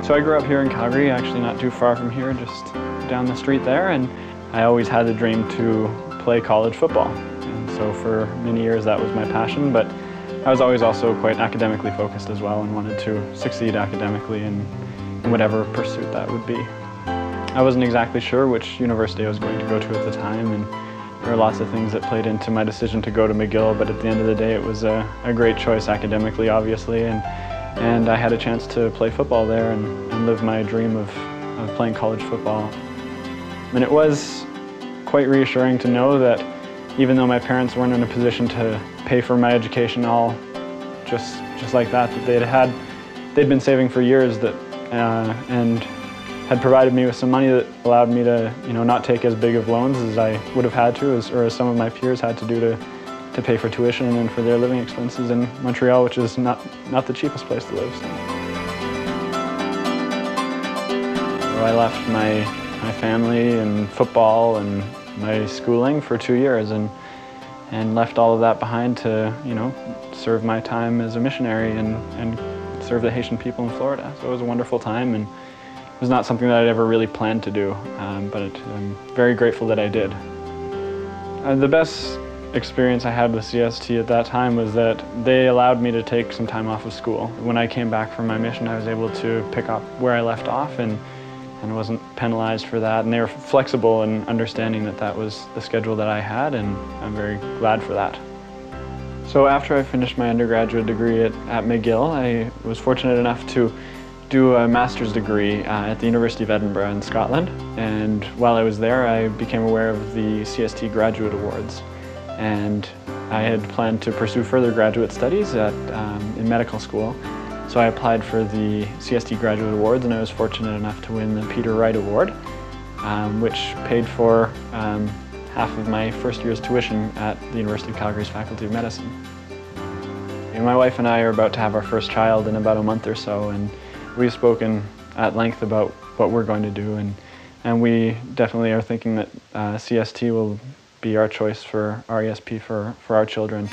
So I grew up here in Calgary, actually not too far from here, just down the street there, and I always had the dream to play college football. And so for many years that was my passion, but I was always also quite academically focused as well and wanted to succeed academically in whatever pursuit that would be. I wasn't exactly sure which university I was going to go to at the time, and there were lots of things that played into my decision to go to McGill, but at the end of the day it was a great choice academically, obviously, and I had a chance to play football there and live my dream of playing college football. And it was quite reassuring to know that even though my parents weren't in a position to pay for my education all just like that they'd been saving for years and had provided me with some money that allowed me to not take as big of loans as I would have had to, or as some of my peers had to do to pay for tuition and for their living expenses in Montreal, which is not the cheapest place to live. So I left my family and football and my schooling for 2 years and left all of that behind to serve my time as a missionary and serve the Haitian people in Florida. So it was a wonderful time, and it was not something that I'd ever really planned to do, but I'm very grateful that I did. The best experience I had with CST at that time was that they allowed me to take some time off of school. When I came back from my mission, I was able to pick up where I left off and wasn't penalized for that, and they were flexible in understanding that that was the schedule that I had, and I'm very glad for that. So after I finished my undergraduate degree at McGill, I was fortunate enough to do a master's degree at the University of Edinburgh in Scotland, and while I was there I became aware of the CST Graduate Awards, and I had planned to pursue further graduate studies in medical school. So I applied for the CST Graduate Awards, and I was fortunate enough to win the Peter Wright Award, which paid for half of my first year's tuition at the University of Calgary's Faculty of Medicine. And my wife and I are about to have our first child in about a month or so, and we've spoken at length about what we're going to do, and we definitely are thinking that CST will be our choice for our ESP for our children.